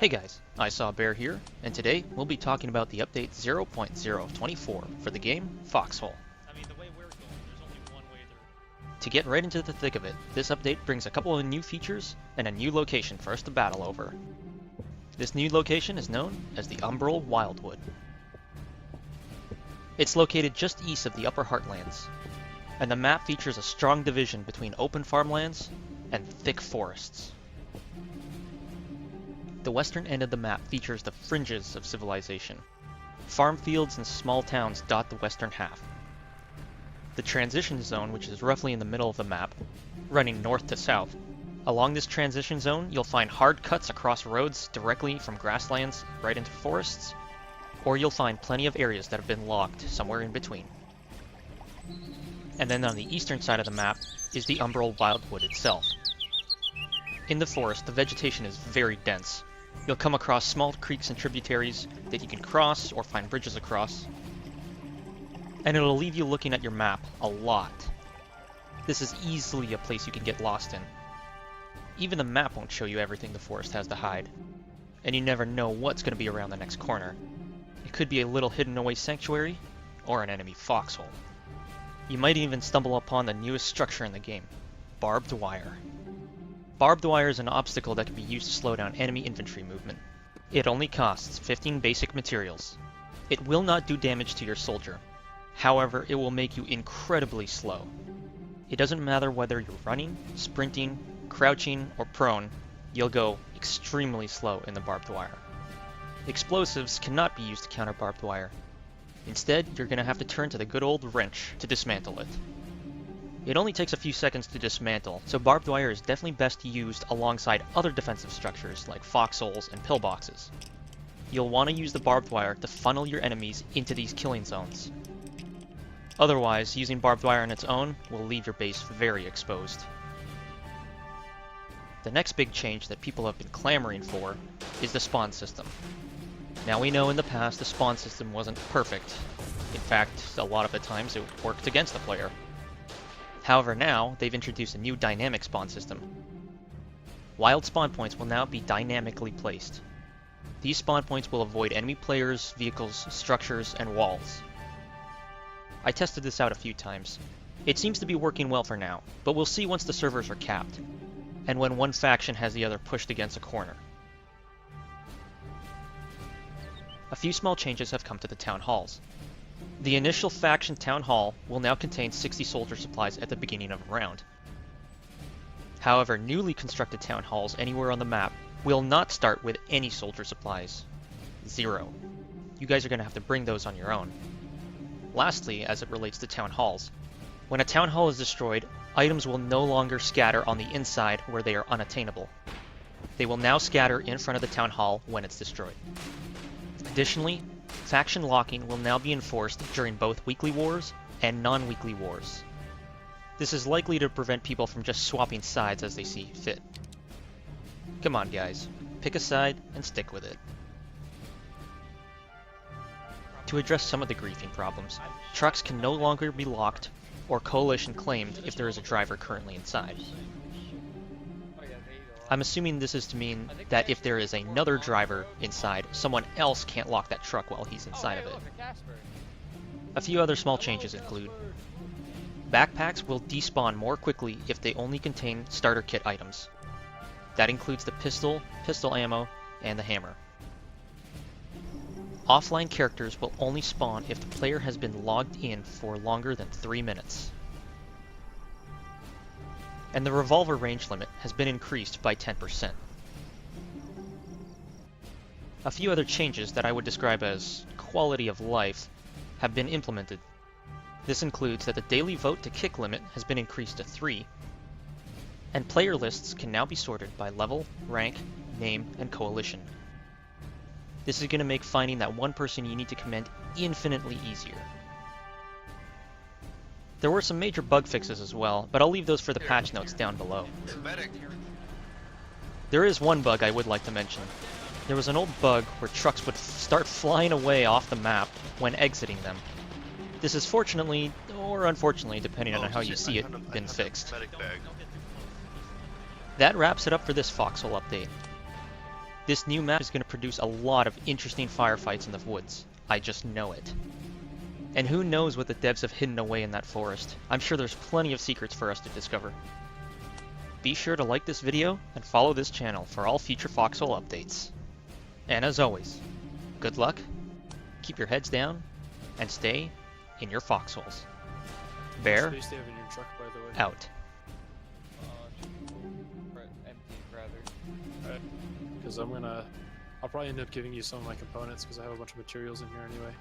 Hey guys, I Saw Bear here, and today we'll be talking about the update 0.024 for the game Foxhole. The way we're going, there's only one way there. To get right into the thick of it, this update brings a couple of new features and a new location for us to battle over. This new location is known as the Umbral Wildwood. It's located just east of the Upper Heartlands, and the map features a strong division between open farmlands and thick forests. The western end of the map features the fringes of civilization. Farm fields and small towns dot the western half. The transition zone, which is roughly in the middle of the map, running north to south. Along this transition zone, you'll find hard cuts across roads directly from grasslands right into forests, or you'll find plenty of areas that have been logged somewhere in between. And then on the eastern side of the map is the Umbral Wildwood itself. In the forest, the vegetation is very dense. You'll come across small creeks and tributaries that you can cross or find bridges across, and it'll leave you looking at your map a lot. This is easily a place you can get lost in. Even the map won't show you everything the forest has to hide, and you never know what's going to be around the next corner. It could be a little hidden away sanctuary, or an enemy foxhole. You might even stumble upon the newest structure in the game, barbed wire. Barbed wire is an obstacle that can be used to slow down enemy infantry movement. It only costs 15 basic materials. It will not do damage to your soldier. However, it will make you incredibly slow. It doesn't matter whether you're running, sprinting, crouching, or prone, you'll go extremely slow in the barbed wire. Explosives cannot be used to counter barbed wire. Instead, you're going to have to turn to the good old wrench to dismantle it. It only takes a few seconds to dismantle, so barbed wire is definitely best used alongside other defensive structures like foxholes and pillboxes. You'll want to use the barbed wire to funnel your enemies into these killing zones. Otherwise, using barbed wire on its own will leave your base very exposed. The next big change that people have been clamoring for is the spawn system. Now we know in the past the spawn system wasn't perfect. In fact, a lot of the times it worked against the player. However, now they've introduced a new dynamic spawn system. Wild spawn points will now be dynamically placed. These spawn points will avoid enemy players, vehicles, structures, and walls. I tested this out a few times. It seems to be working well for now, but we'll see once the servers are capped, and when one faction has the other pushed against a corner. A few small changes have come to the town halls. The initial faction town hall will now contain 60 soldier supplies at the beginning of a round. However, newly constructed town halls anywhere on the map will not start with any soldier supplies. 0. You guys are going to have to bring those on your own. Lastly, as it relates to town halls, when a town hall is destroyed, items will no longer scatter on the inside where they are unattainable. They will now scatter in front of the town hall when it's destroyed. Additionally, faction locking will now be enforced during both weekly wars and non-weekly wars. This is likely to prevent people from just swapping sides as they see fit. Come on guys, pick a side and stick with it. To address some of the griefing problems, trucks can no longer be locked or coalition claimed if there is a driver currently inside. I'm assuming this is to mean that if there is another driver inside, someone else can't lock that truck while he's inside of it. A few other small changes include: backpacks will despawn more quickly if they only contain starter kit items. That includes the pistol, pistol ammo, and the hammer. Offline characters will only spawn if the player has been logged in for longer than 3 minutes. And the revolver range limit has been increased by 10%. A few other changes that I would describe as quality of life have been implemented. This includes that the daily vote to kick limit has been increased to 3, and player lists can now be sorted by level, rank, name, and coalition. This is going to make finding that one person you need to commend infinitely easier. There were some major bug fixes as well, but I'll leave those for the patch notes down below. There is one bug I would like to mention. There was an old bug where trucks would start flying away off the map when exiting them. This is fortunately, or unfortunately, depending on how you see it, been fixed. That wraps it up for this Foxhole update. This new map is going to produce a lot of interesting firefights in the woods. I just know it. And who knows what the devs have hidden away in that forest. I'm sure there's plenty of secrets for us to discover. Be sure to like this video and follow this channel for all future Foxhole updates. And as always, good luck, keep your heads down, and stay in your foxholes. Bear, Space they have in your truck, by the way. out. Empty, rather. Because I'll probably end up giving you some of my components because I have a bunch of materials in here anyway.